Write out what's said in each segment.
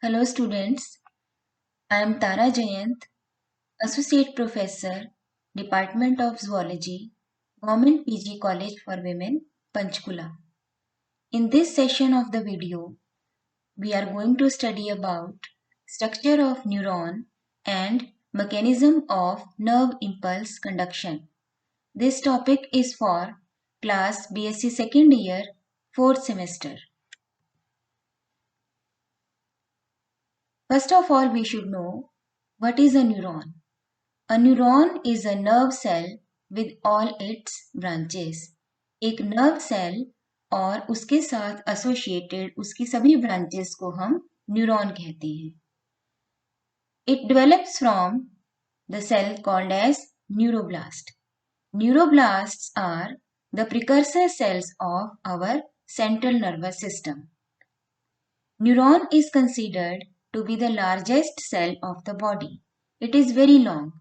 Hello students, I am Tara Jayant, Associate Professor, Department of Zoology, Government PG College for Women, Panchkula. In this session of the video, we are going to study about structure of neuron and mechanism of nerve impulse conduction. This topic is for class BSc second year, 4th semester. First of all, we should know what is a neuron. A neuron is a nerve cell with all its branches. एक nerve cell और उसके साथ associated उसकी सभी branches को हम neuron कहते हैं. It develops from the cell called as neuroblast. Neuroblasts are the precursor cells of our central nervous system. Neuron is considered to be the largest cell of the body. It is very long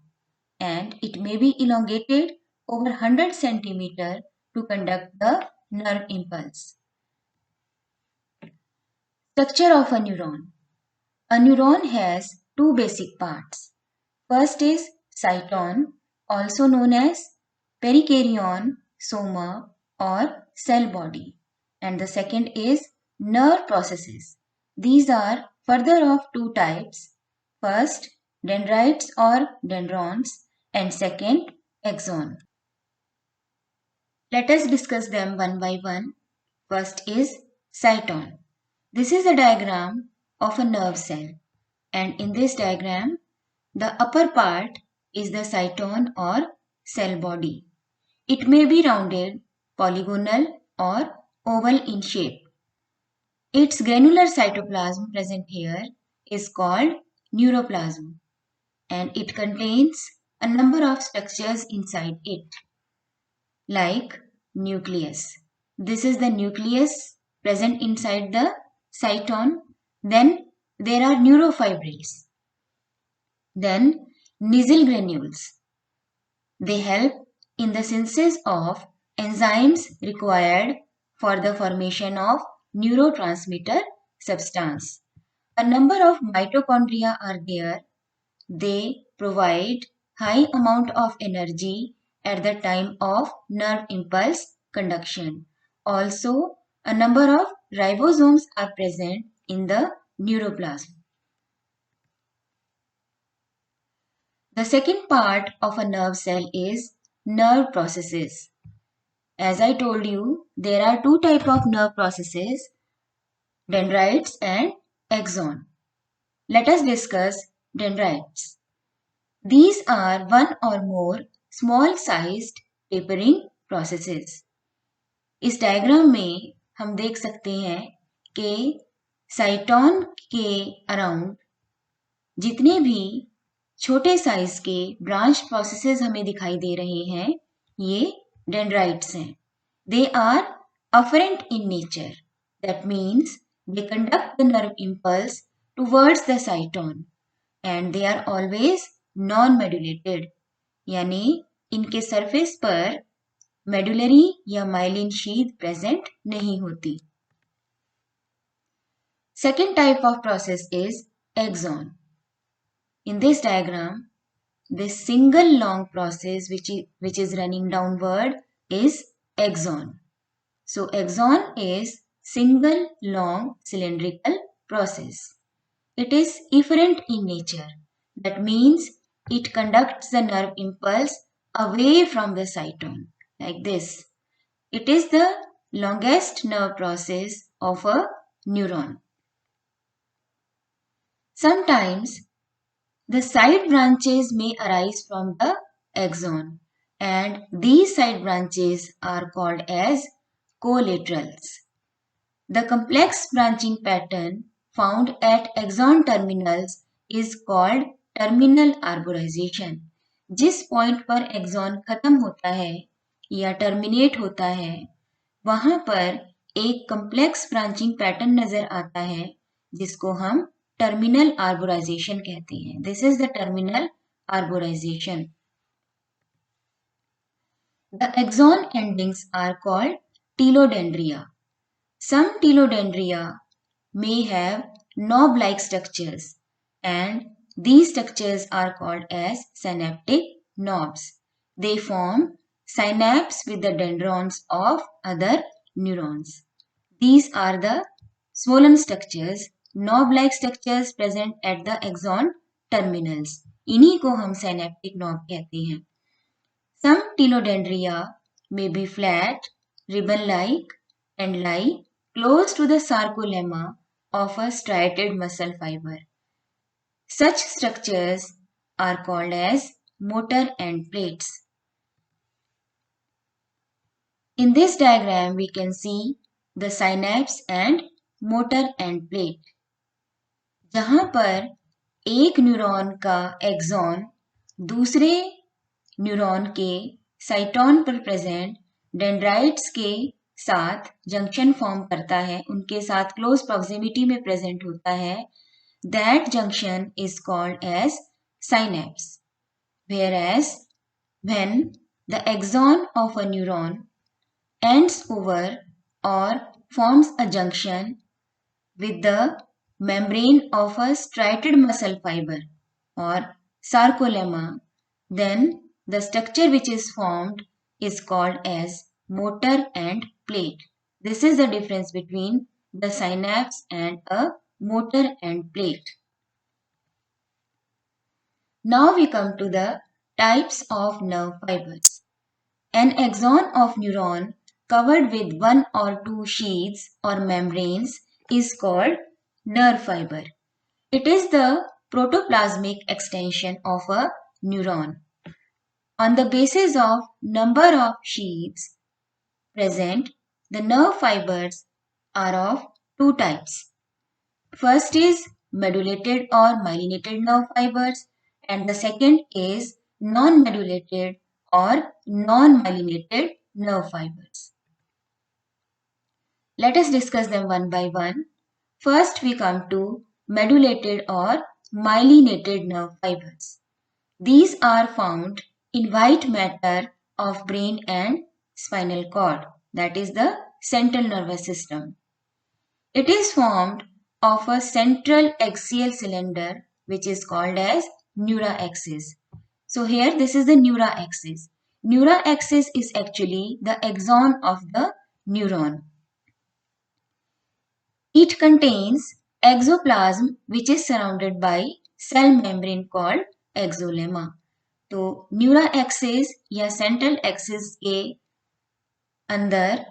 and it may be elongated over 100 cm to conduct the nerve impulse. Structure of a neuron. A neuron has two basic parts. First is cyton, also known as perikaryon, soma or cell body, and the second is nerve processes. These are further of two types. First, dendrites or dendrons, and second, axon. Let us discuss them one by one. First is cyton. This is a diagram of a nerve cell, and in this diagram, the upper part is the cyton or cell body. It may be rounded, polygonal or oval in shape. Its granular cytoplasm present here is called neuroplasm, and it contains a number of structures inside it, like nucleus. This is the nucleus present inside the cyton. Then there are neurofibrils. Then nasal granules. They help in the synthesis of enzymes required for the formation of neurotransmitter substance. A number of mitochondria are there. They provide high amount of energy at the time of nerve impulse conduction. Also, a number of ribosomes are present in the neuroplasm. The second part of a nerve cell is nerve processes. As I told you, there are two types of nerve processes, dendrites and axon. Let us discuss dendrites. These are one or more small-sized tapering processes. इस diagram में हम देख सकते हैं कि साइटोन के around जितने भी छोटे साइज के ब्रांच प्रोसेसेस हमें दिखाई दे रहे हैं, ये डेंड्राइट्स हैं. They are afferent in nature. That means they conduct the nerve impulse towards the cyton and they are always non-modulated. यानी इनके सरफेस पर मेडुलरी या माइलिन शीथ प्रेजेंट नहीं होती. Second type of process is axon. In this diagram, this single long process which is running downward is axon. So axon is single long cylindrical process. It is efferent in nature. That means it conducts the nerve impulse away from the cyton, like this. It is the longest nerve process of a neuron. Sometimes the side branches may arise from the axon, and these side branches are called as collaterals. The complex branching pattern found at axon terminals is called terminal arborization. जिस point पर axon खत्म होता है या terminate होता है, वहां पर एक कम्प्लेक्स ब्रांचिंग पैटर्न नजर आता है जिसको हम टर्मिनल आर्बोराइजेशन कहते हैं. This is the terminal arborisation. The axon endings are called telodendria. Some telodendria may have knob-like structures, and these structures are called as synaptic knobs. They form synapse with the dendrons of other neurons. These are the swollen structures, knob-like structures present at the axon terminals. इन्हीं को हम synaptic knob कहते हैं. Some telodendria may be flat, ribbon-like, and lie close to the sarcolemma of a striated muscle fiber. Such structures are called as motor end plates. In this diagram, we can see the synapse and motor end plate. जहां पर एक neuron का axon दूसरे neuron के साइटोन पर present dendrites के साथ junction form करता है, उनके साथ क्लोज प्रॉक्सिमिटी में प्रेजेंट होता है, that junction is called as synapse. Whereas when the axon of a neuron ends over or forms a junction with the membrane of a striated muscle fiber or sarcolemma, then the structure which is formed is called as motor end plate. This is the difference between the synapse and a motor end plate. Now we come to the types of nerve fibers. An axon of neuron covered with one or two sheaths or membranes is called nerve fiber. It is the protoplasmic extension of a neuron. On the basis of number of sheaths present, the nerve fibers are of two types. First is medulated or myelinated nerve fibers, and the second is non-medulated or non-myelinated nerve fibers. Let us discuss them one by one. First, we come to medulated or myelinated nerve fibers. These are found in white matter of brain and spinal cord, that is the central nervous system. It is formed of a central axial cylinder which is called as neura-axis. So here this is the neura-axis. Neura-axis is actually the axon of the neuron. It contains exoplasm which is surrounded by cell membrane called exolemma. तो Neura axis या central axis के अंदर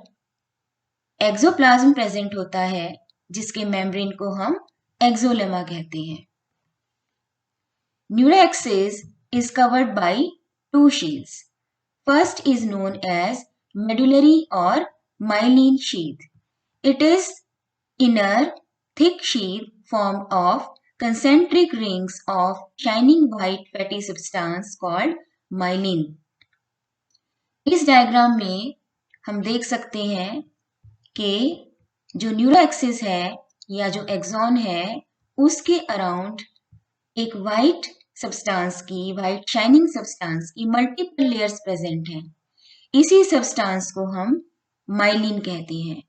axoplasm present होता है जिसके membrane को हम axolemma कहते हैं. Neura axis is covered by two sheaths. First is known as medullary or myelin sheath. It is inner thick sheath formed of concentric rings of shining white fatty substance called myelin. इस diagram में हम देख सकते हैं कि जो Neura axis है या जो एक्सॉन है उसके अराउंड एक वाइट सब्सटेंस की, वाइट शाइनिंग सब्सटेंस की मल्टीपल लेयर्स प्रेजेंट हैं. इसी सब्सटेंस को हम माइलिन कहते हैं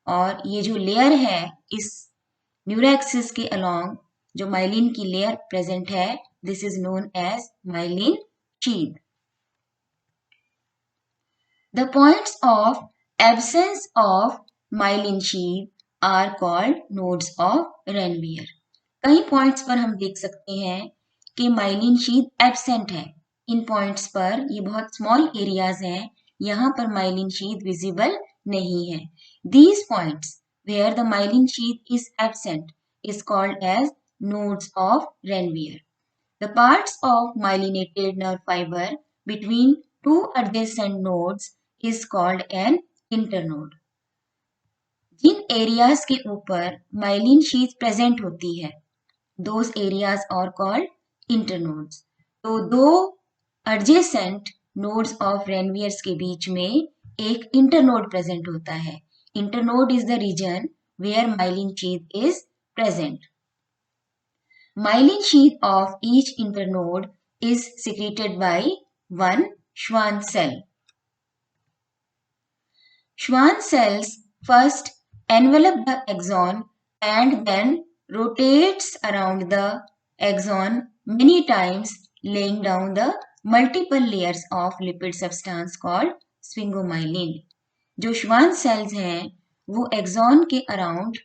और ये जो लेयर है इस न्यूरा एक्सिस के अलोंग जो माइलिन की लेयर प्रेजेंट है, this is known as myelin sheath. The points of absence of myelin sheath are called nodes of Ranvier. कई पॉइंट्स पर हम देख सकते हैं कि माइलिन शीथ एब्सेंट है. इन पॉइंट्स पर ये बहुत स्मॉल एरियाज हैं, यहाँ पर माइलिन शीथ विजिबल नहीं है. These points where the myelin sheath is absent is called as nodes of Ranvier. The parts of myelinated nerve fiber between two adjacent nodes is called an internode. जिन areas के ऊपर myelin sheath present होती है, those areas are called internodes. तो दो adjacent nodes of Ranviers के बीच में एक internode प्रेजेंट होता है. Internode is the region where myelin sheath is present. Myelin sheath of each internode is secreted by one Schwann cell. Schwann cells first envelop the axon and then rotates around the axon many times, laying down the multiple layers of lipid substance called sphingomyelin. जो Schwann cells हैं वो axon के around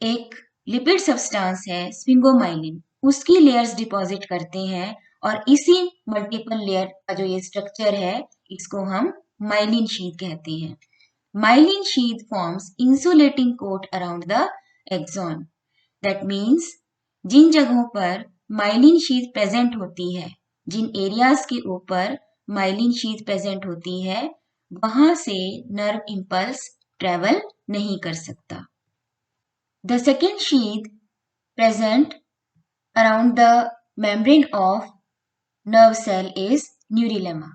एक lipid substance है sphingomyelin, उसकी layers deposit करते हैं और इसी मल्टीपल लेयर का जो ये स्ट्रक्चर है इसको हम माइलिन शीथ कहते हैं. Myelin sheath forms insulating coat around the axon. That means जिन जगहों पर माइलिन शीथ प्रेजेंट होती है, जिन एरियाज के ऊपर माइलिन शीथ प्रेजेंट होती है, वहां से नर्व इंपल्स ट्रेवल नहीं कर सकता. The second sheath present around the membrane of nerve cell is neurolemma.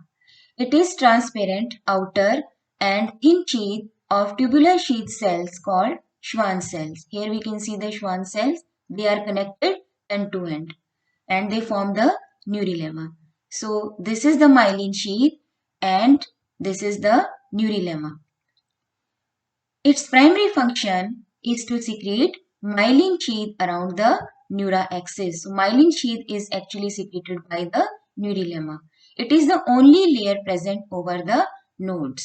It is transparent outer and thin sheath of tubular sheath cells called Schwann cells. Here we can see the Schwann cells. They are connected end to end and they form the neurolemma. So this is the myelin sheath and this is the neurolemma. Its primary function is to secrete myelin sheath around the neura axis. So myelin sheath is actually secreted by the neurolemma. It is the only layer present over the nodes.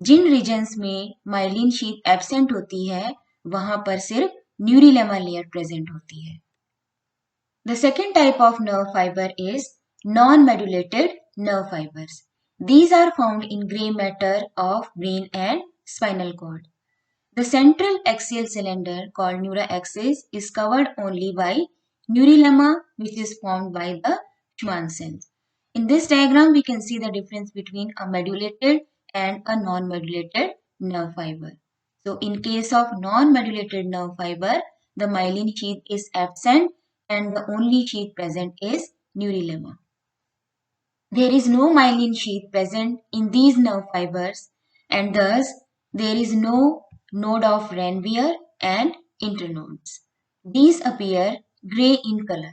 जिन regions में myelin sheath absent होती है, वहां पर सिर्फ neurolemma layer present होती है. The second type of nerve fiber is non-modulated nerve fibers. These are found in gray matter of brain and spinal cord. The central axial cylinder called neuraxis is covered only by neurolemma, which is formed by the Schwann cells. In this diagram, we can see the difference between a modulated and a non-modulated nerve fiber. So, in case of non-modulated nerve fiber, the myelin sheath is absent and the only sheath present is neurolemma. There is no myelin sheath present in these nerve fibers and thus there is no node of Ranvier and internodes. These appear grey in color.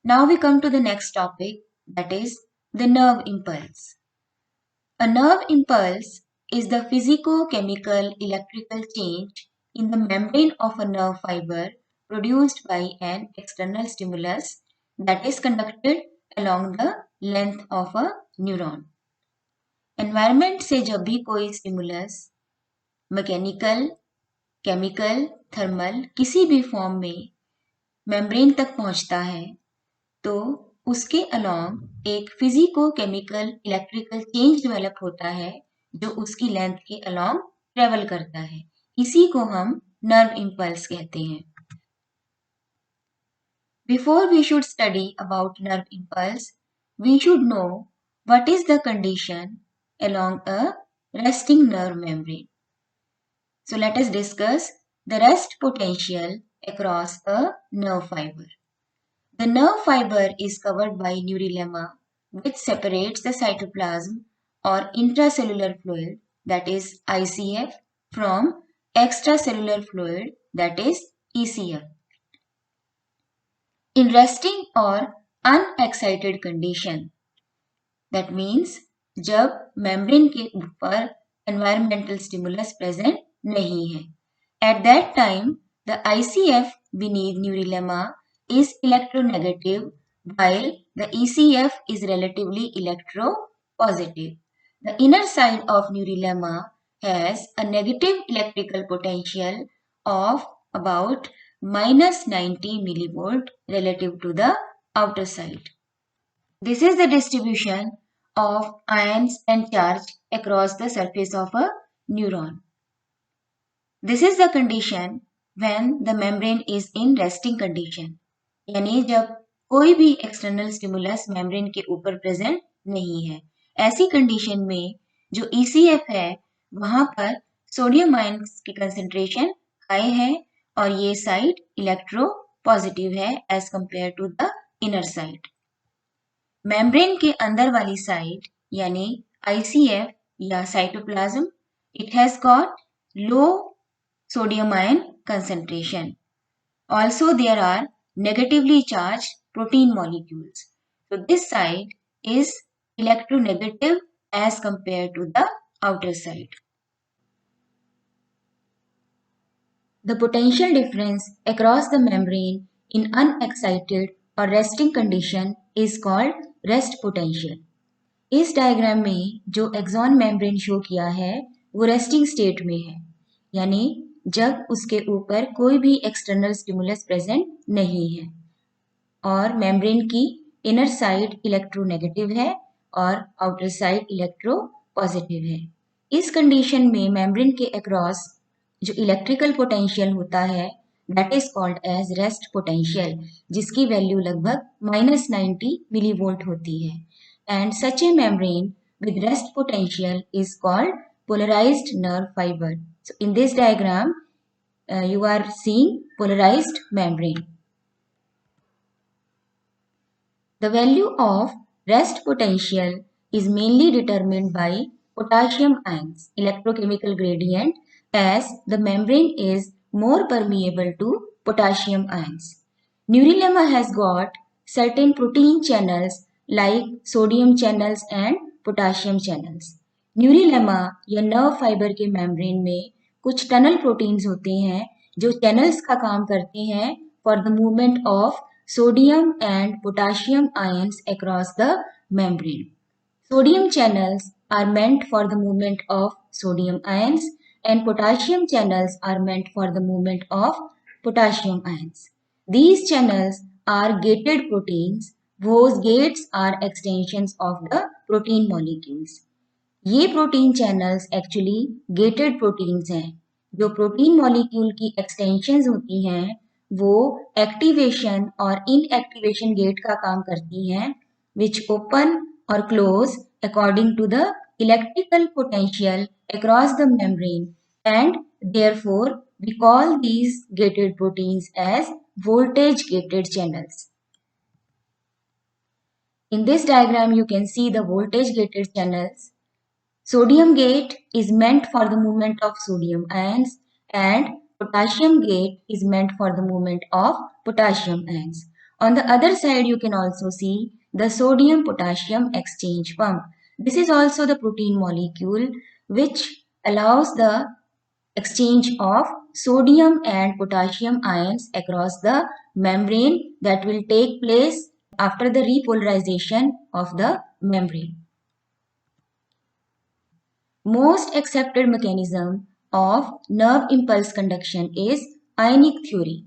Now we come to the next topic, that is the nerve impulse. A nerve impulse is the physico-chemical electrical change in the membrane of a nerve fiber produced by an external stimulus that is conducted along the length of a neuron. Environment से जब भी कोई stimulus mechanical, chemical, thermal किसी भी form में membrane तक पहुंचता है तो उसके अलोंग एक physico chemical electrical change develop होता है जो उसकी लेंथ के अलोंग ट्रेवल करता है. इसी को हम नर्व इंपल्स कहते हैं. Before we should study about nerve impulse, we should know what is the condition along a resting nerve membrane. So let us discuss the rest potential across a nerve fiber. The nerve fiber is covered by neurolemma which separates the cytoplasm or intracellular fluid, that is ICF, from extracellular fluid, that is ECF. In resting or unexcited condition, that means जब membrane के ऊपर environmental stimulus present नहीं है, at that time the ICF beneath neurolemma is electronegative while the ECF is relatively electropositive. The inner side of neurolemma has a negative electrical potential of about minus 90 millivolt relative to the outer side. This is the distribution of ions and charge across the surface of a neuron. This is the condition when the membrane is in resting condition. यानी जब कोई भी external stimulus membrane के ऊपर present नहीं है. ऐसी condition में जो ECF है वहां पर सोडियम आयंस की कंसंट्रेशन हाई है और ये साइड इलेक्ट्रो पॉजिटिव है as compare to the inner side. Membrane के अंदर वाली साइड यानी ICF या cytoplasm, it has got low sodium ion concentration. Also there are negatively charged protein molecules. So this side is electronegative as compared to the outer side. The potential difference across the membrane in unexcited or resting condition is called rest potential. इस diagram में जो axon membrane show किया है वो resting state में है, यानी जब उसके ऊपर कोई भी एक्सटर्नल स्टिमुलस प्रेजेंट नहीं है और मेम्ब्रेन की इनर साइड इलेक्ट्रोनेगेटिव है और आउटर साइड इलेक्ट्रो पॉजिटिव है। इस कंडीशन में मेम्ब्रेन के अक्रॉस जो इलेक्ट्रिकल पोटेंशियल होता है that is called as rest potential, जिसकी वैल्यू लगभग -90 मिलीवोल्ट होती है। And such a membrane with rest potential is called polarized nerve fiber. So in this diagram, you are seeing polarized membrane. The value of rest potential is mainly determined by potassium ions electrochemical gradient, as the membrane is more permeable to potassium ions. Neurilemma has got certain protein channels like sodium channels and potassium channels. Neurilemma या nerve fibre के membrane में कुछ tunnel proteins होते हैं जो channels का काम करते हैं for the movement of sodium and potassium ions across the membrane. Sodium channels are meant for the movement of sodium ions and potassium channels are meant for the movement of potassium ions. These channels are gated proteins. Those gates are extensions of the protein molecules. ये protein channels actually gated proteins हैं। जो protein molecule की extensions होती हैं वो activation और inactivation gate का काम करती हैं, विच ओपन और close according to the electrical potential across the membrane, and therefore we call these gated proteins as voltage gated channels. In this diagram you can see the voltage gated channels. Sodium gate is meant for the movement of sodium ions and potassium gate is meant for the movement of potassium ions. On the other side you can also see the sodium potassium exchange pump. This is also the protein molecule which allows the exchange of sodium and potassium ions across the membrane that will take place after the repolarization of the membrane. Most accepted mechanism of nerve impulse conduction is ionic theory,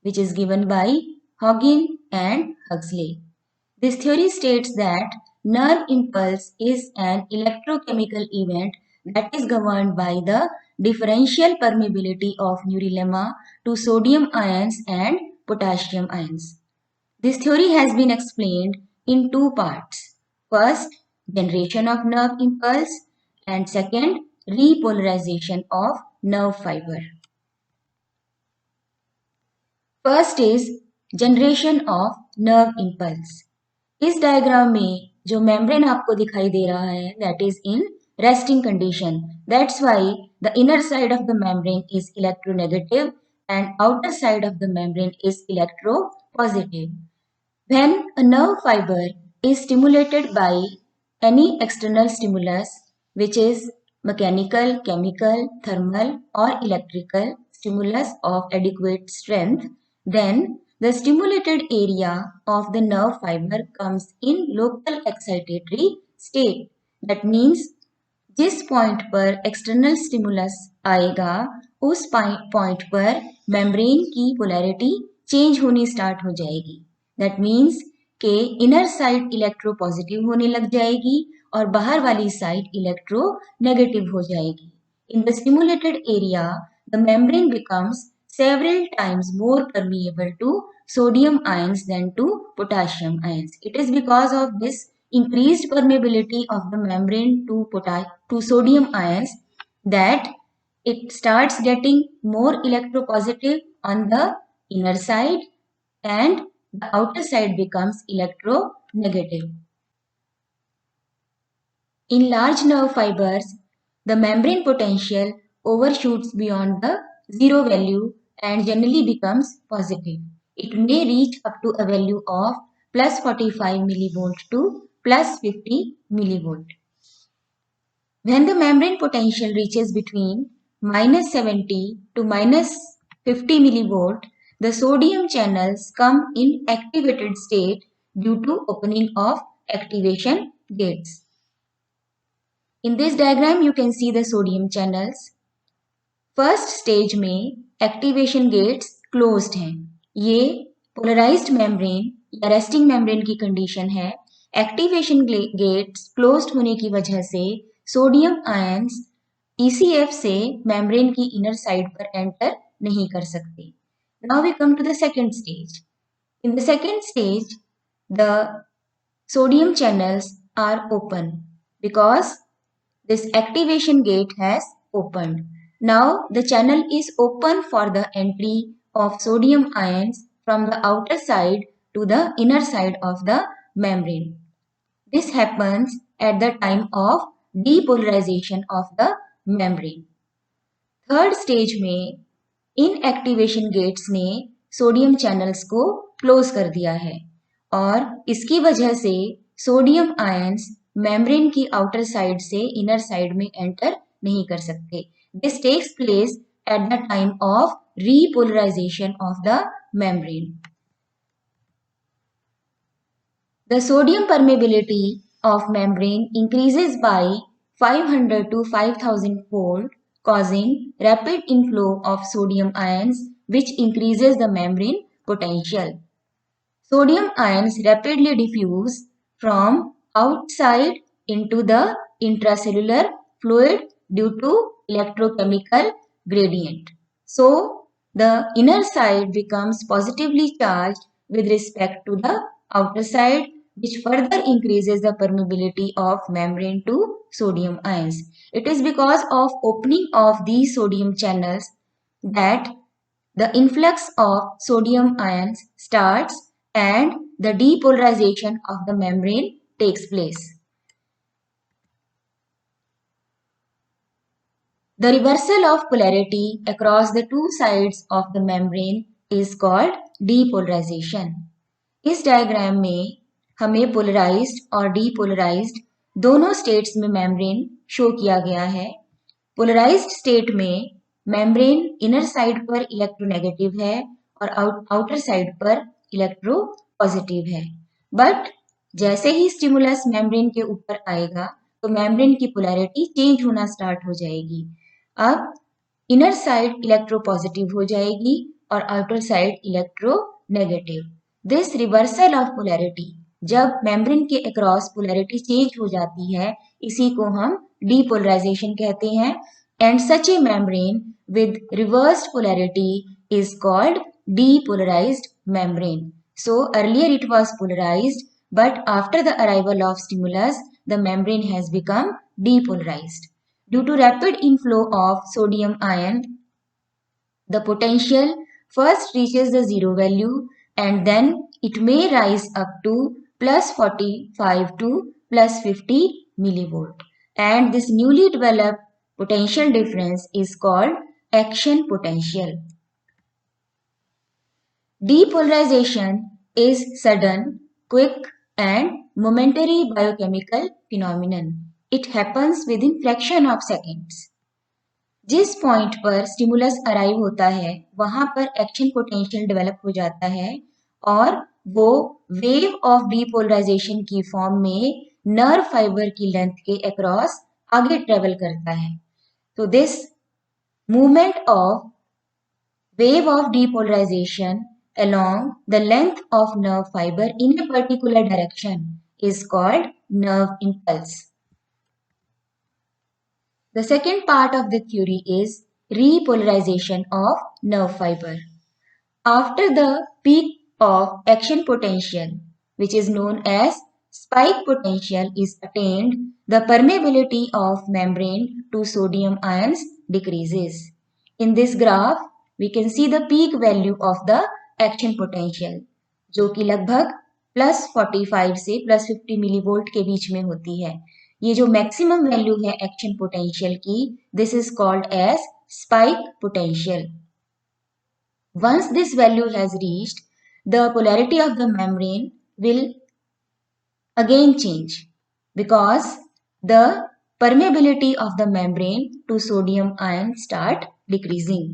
which is given by Huggin and Huxley. This theory states that nerve impulse is an electrochemical event that is governed by the differential permeability of neurilemma to sodium ions and potassium ions. This theory has been explained in two parts. First, generation of nerve impulse, and second, repolarization of nerve fiber. First is generation of nerve impulse. इस diagram में जो membrane आपको दिखाई दे रहा है that is in resting condition. That's why the inner side of the membrane is electronegative and outer side of the membrane is electropositive. When a nerve fiber is stimulated by any external stimulus, which is mechanical, chemical, thermal or electrical stimulus of adequate strength, then the stimulated area of the nerve fiber comes in local excitatory state. That means जिस point पर external stimulus आएगा उस point पर membrane की polarity change होनी start हो जाएगी। That means के इनर साइड इलेक्ट्रो पॉजिटिव होने लग जाएगी और बाहर वाली साइड इलेक्ट्रो नेगेटिव हो जाएगी। In the stimulated area the membrane becomes several times more permeable to sodium ions than to potassium ions. It is because of this increased permeability of the membrane to sodium ions that it starts getting more electropositive on the inner side and the outer side becomes electronegative. In large nerve fibers, the membrane potential overshoots beyond the zero value and generally becomes positive. It may reach up to a value of plus 45 millivolt to plus 50 millivolt. When the membrane potential reaches between minus 70 to minus 50 millivolt, the sodium channels come in activated state due to opening of activation gates. In this diagram, you can see the sodium channels. First stage में activation gates closed हैं. ये polarized membrane या resting membrane की condition है. Activation gates closed होने की वजह से सोडियम आयंस ECF से मेम्ब्रेन की इनर साइड पर एंटर नहीं कर सकते. Now we come to the second stage. In the second stage, the sodium channels are open because this activation gate has opened. Now the channel is open for the entry of sodium ions from the outer side to the inner side of the membrane. This happens at the time of depolarization of the membrane. Third stage में inactivation gets ने sodium channels को close कर दिया है और इसकी वजह से सोडियम आयंस मेम्ब्रेन की आउटर साइड से इनर साइड में एंटर नहीं कर सकते. This takes place at the time of repolarization of the membrane. The sodium permeability of membrane increases by 500 to 5000 fold, causing rapid inflow of sodium ions, which increases the membrane potential. Sodium ions rapidly diffuse from outside into the intracellular fluid due to electrochemical gradient. So, the inner side becomes positively charged with respect to the outer side, which further increases the permeability of membrane to sodium ions. It is because of opening of these sodium channels that the influx of sodium ions starts and the depolarization of the membrane takes place. The reversal of polarity across the two sides of the membrane is called depolarization. इस diagram में हमें polarised और depolarised दोनों states में membrane show किया गया है. Polarised state में मेम्ब्रेन इनर साइड पर इलेक्ट्रोनेगेटिव है और आउटर साइड पर इलेक्ट्रो पॉजिटिव है. बट जैसे ही स्टिमुलस मेम्ब्रेन के ऊपर आएगा तो मेम्ब्रेन की पोलैरिटी चेंज होना स्टार्ट हो जाएगी. अब इनर साइड इलेक्ट्रो पॉजिटिव हो जाएगी और outer side electro negative. This reversal of polarity, जब मेम्ब्रेन के अक्रॉस पोलैरिटी चेंज हो जाती है, इसी को हम डीपोलराइजेशन कहते हैं. And such a membrane with reversed polarity is called depolarized membrane. So earlier it was polarized, but after the arrival of stimulus, the membrane has become depolarized. Due to rapid inflow of sodium ion, the potential first reaches the zero value and then it may rise up to plus 45 to plus 50 millivolt. And this newly developed potential difference is called action potential. Depolarization is sudden, quick and momentary biochemical phenomenon. It happens within fraction of seconds. जिस point पर stimulus arrive होता है वहां पर action potential develop हो जाता है और वो वेव ऑफ डीपोलराइजेशन की फॉर्म में नर्व फाइबर की लेंथ के अक्रॉस आगे ट्रेवल करता है. तो this movement of wave of depolarization along the length of nerve fiber in a particular direction is called nerve impulse. The second part of the theory is repolarization of nerve fiber. After the peak of action potential, which is known as spike potential, is attained, the permeability of membrane to sodium ions decreases. In this graph, we can see the peak value of the action potential, जो कि लगभग plus 45 से plus 50 millivolt के बीच में होती है. ये जो मैक्सिमम वैल्यू है एक्शन पोटेंशियल की, this is called as spike potential. Once this value has reached, the polarity of the membrane will again change because the permeability of the membrane to sodium ion start decreasing.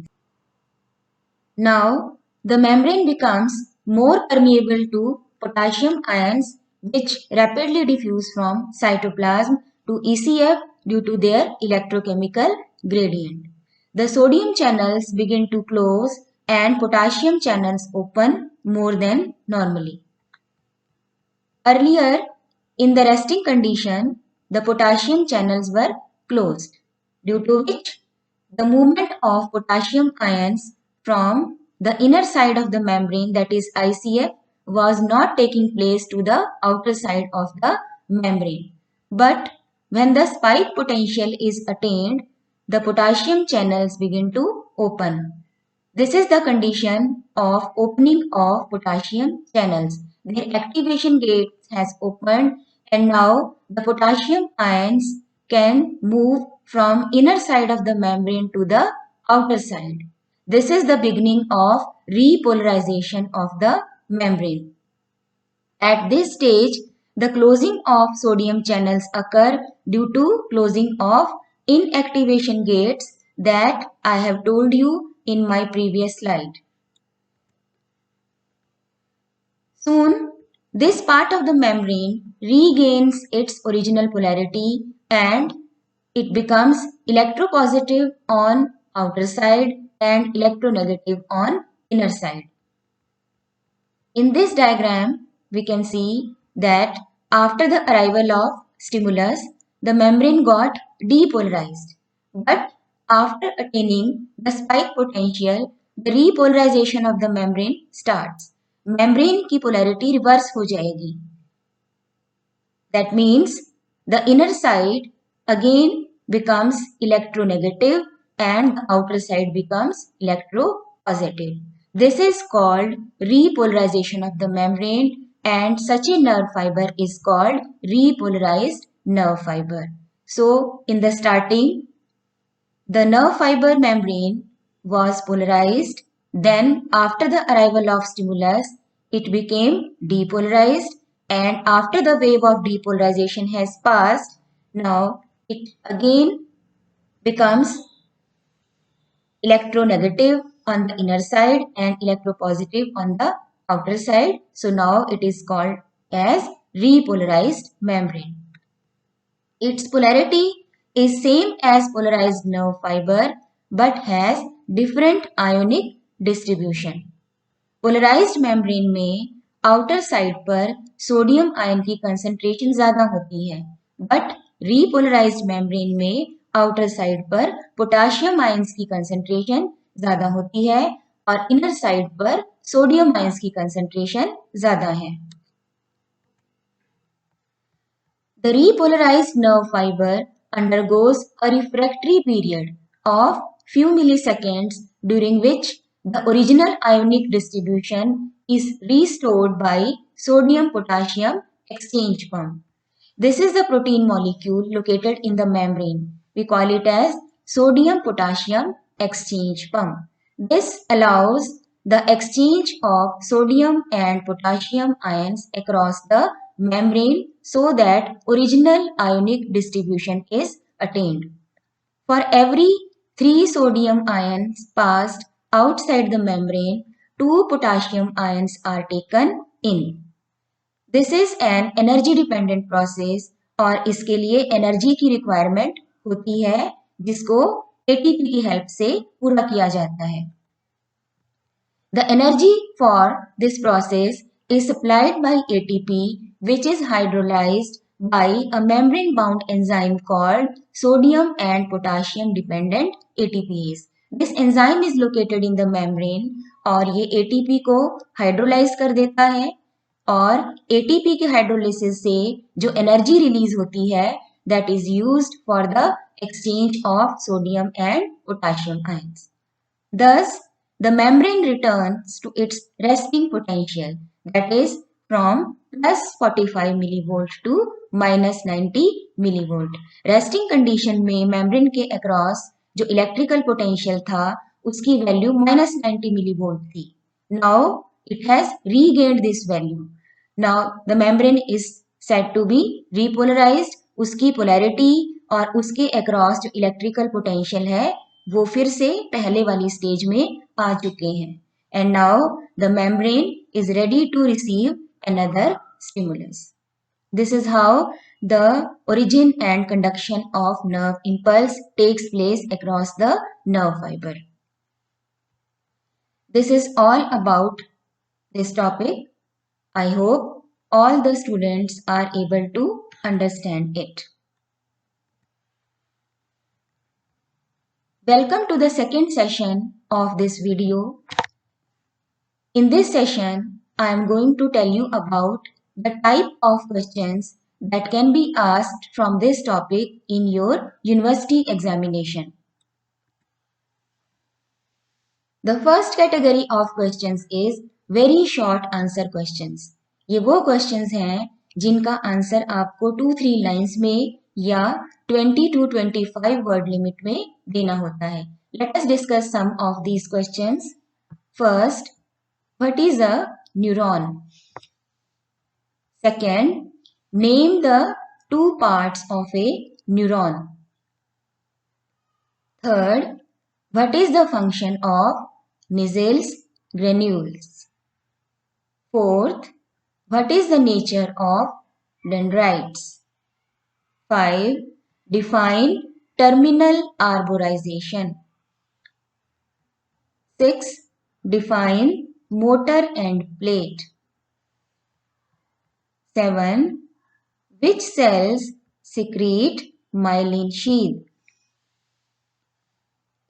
Now, the membrane becomes more permeable to potassium ions which rapidly diffuse from cytoplasm to ECF due to their electrochemical gradient. The sodium channels begin to close and potassium channels open more than normally. Earlier, in the resting condition, the potassium channels were closed, due to which the movement of potassium ions from the inner side of the membrane, that is ICF, was not taking place to the outer side of the membrane. But when the spike potential is attained, the potassium channels begin to open. This is the condition of opening of potassium channels. Their activation gate has opened and now the potassium ions can move from inner side of the membrane to the outer side. This is the beginning of repolarization of the membrane. At this stage, the closing of sodium channels occur due to closing of inactivation gates that I have told you in my previous slide. Soon, this part of the membrane regains its original polarity and it becomes electropositive on outer side and electronegative on inner side. In this diagram, we can see that after the arrival of stimulus, the membrane got depolarized. But after attaining the spike potential, the repolarization of the membrane starts. Membrane की polarity reverse हो जाएगी. That means the inner side again becomes electronegative and the outer side becomes electropositive. This is called repolarization of the membrane and such a nerve fiber is called repolarized nerve fiber. So in the starting, the nerve fiber membrane was polarized. Then after the arrival of stimulus, it became depolarized and after the wave of depolarization has passed, now it again becomes electronegative on the inner side and electropositive on the outer side. So now it is called as repolarized membrane. Its polarity is same as polarized nerve fiber but has different ionic distribution. Polarized membrane में outer side पर sodium ion की concentration ज्यादा होती है but repolarized membrane में outer side पर potassium ions की concentration ज्यादा होती है और इनर साइड पर सोडियम आयंस की कंसंट्रेशन ज्यादा है. The repolarized nerve fiber undergoes a refractory period of few milliseconds during which the original ionic distribution is restored by sodium-potassium exchange pump. This is the protein molecule located in the membrane. We call it as sodium-potassium exchange pump. This allows the exchange of sodium and potassium ions across the membrane so that original ionic distribution is attained. For every 3 sodium ions passed outside the membrane, 2 potassium ions are taken in. This is an energy dependent process और इसके लिए energy की requirement होती है जिसको ATP की help से पूरा किया जाता है. The energy for this process is supplied by ATP which is hydrolyzed by a membrane bound enzyme called sodium and potassium dependent ATPase. This enzyme is located in the membrane और ये ATP को hydrolyse कर देता है और ATP के hydrolysis से जो एनर्जी रिलीज होती है that is used for the exchange of sodium and potassium ions. Thus, the membrane returns to its resting potential that is from plus 45 millivolt to minus 90 millivolt. Resting condition में membrane के across जो electrical potential था उसकी value minus 90 millivolt थी. Now it has regained this value. Now the membrane is said to be repolarized. उसकी polarity और उसके across जो electrical potential है वो फिर से पहले वाली स्टेज में आ चुके हैं. and now the membrane is ready to receive another stimulus. This is how the origin and conduction of nerve impulse takes place across the nerve fiber. This is all about this topic. I hope all the students are able to understand it. Welcome to the second session of this video. In this session, I am going to tell you about the type of questions that can be asked from this topic in your university examination. The first category of questions is very short answer questions. ये वो questions हैं जिनका answer आपको 2-3 lines में या 20 to 25 word limit में देना होता है. Let us discuss some of these questions. First, what is a neuron? Second, name the two parts of a neuron. Third, what is the function of Nissls granules? Fourth, what is the nature of dendrites? 5. Define terminal arborization. 6. Define motor end plate. 7. Which cells secrete myelin sheath?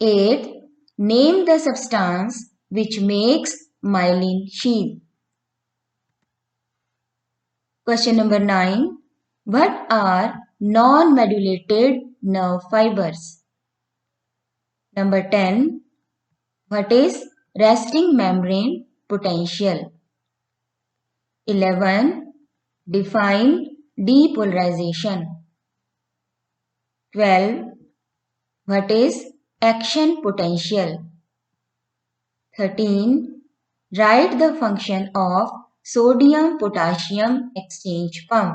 8. Name the substance which makes myelin sheath. Question number 9. What are non-modulated nerve fibers? Number 10. What is resting membrane potential? 11. Define depolarization. 12. What is action potential? 13. Write the function of sodium-potassium exchange pump.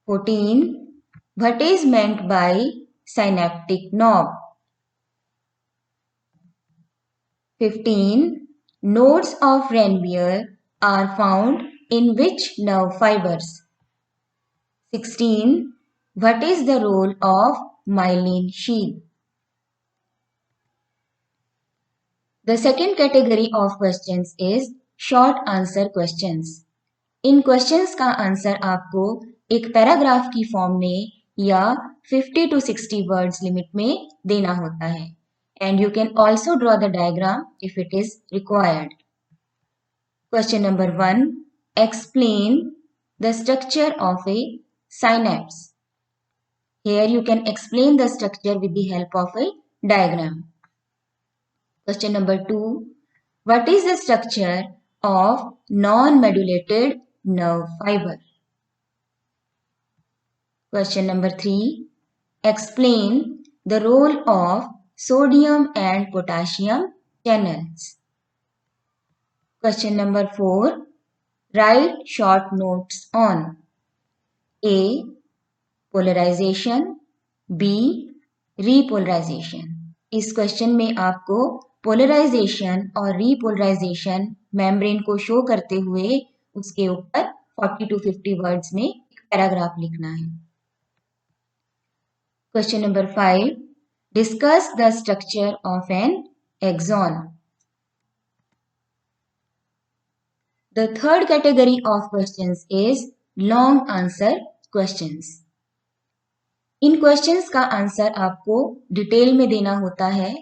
14. What is meant by synaptic knob? 15. Nodes of Ranvier are found in which nerve fibers? 16. What is the role of myelin sheath? The second category of questions is short answer questions. इन questions का answer आपको एक paragraph की form में या 50 to 60 words limit में देना होता है. And you can also draw the diagram if it is required. Question number 1. Explain the structure of a synapse. Here you can explain the structure with the help of a diagram. Question number 2. What is the structure of non-modulated nerve fiber? Question number 3. Explain the role of sodium and potassium channels. Question number 4. Write short notes on A. Polarization, B. Repolarization. इस question में आपको polarisation और repolarisation membrane को show करते हुए उसके ऊपर 40 to 50 words में एक पैराग्राफ लिखना है. Question number 5. Discuss the structure of an axon. The third category of questions is long answer questions. इन क्वेश्चंस का आंसर आपको डिटेल में देना होता है.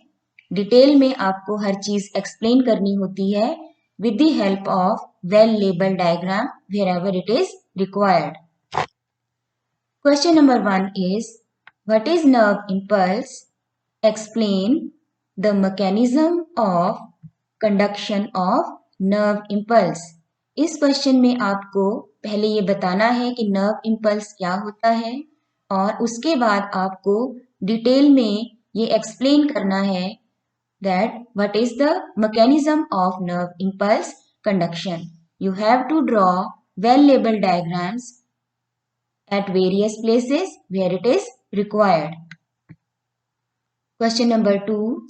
डिटेल में आपको हर चीज एक्सप्लेन करनी होती है with the help of well labeled diagram wherever it is required. Question number 1 is what is nerve impulse? Explain the mechanism of conduction of nerve impulse. इस क्वेश्चन में आपको पहले ये बताना है कि नर्व इम्पल्स क्या होता है और उसके बाद आपको डिटेल में ये एक्सप्लेन करना है that what is the mechanism of nerve impulse conduction. You have to draw well labeled diagrams at various places where it is required. Question number 2.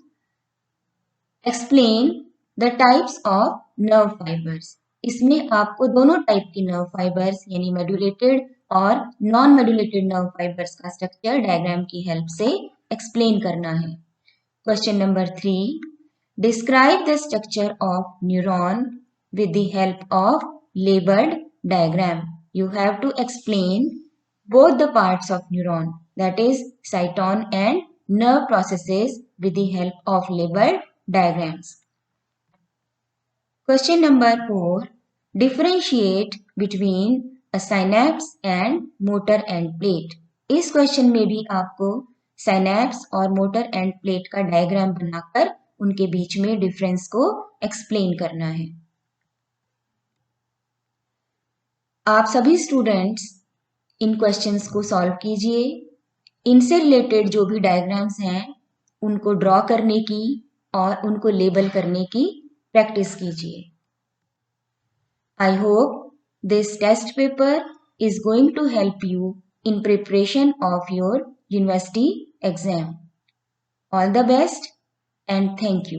Explain the types of nerve fibres. इसमें आपको दोनों type की nerve fibres यानी medullated और non medullated nerve fibres का structure diagram की help से explain करना है। Question number 3. Describe the structure of neuron with the help of labeled diagram. You have to explain both the parts of neuron, that is cyton and nerve processes, with the help of labeled diagrams. Question number 4. Differentiate between a synapse and motor end plate. इस question में भी आपको synapse और motor end plate का diagram बनाकर उनके बीच में difference को एक्सप्लेन करना है। आप सभी स्टूडेंट्स इन क्वेश्चंस को सॉल्व कीजिए। इनसे रिलेटेड जो भी डायग्राम्स हैं उनको ड्रॉ करने की और उनको लेबल करने की प्रैक्टिस कीजिए। I hope this test paper is going to help you in preparation of your university exam. All the best and thank you.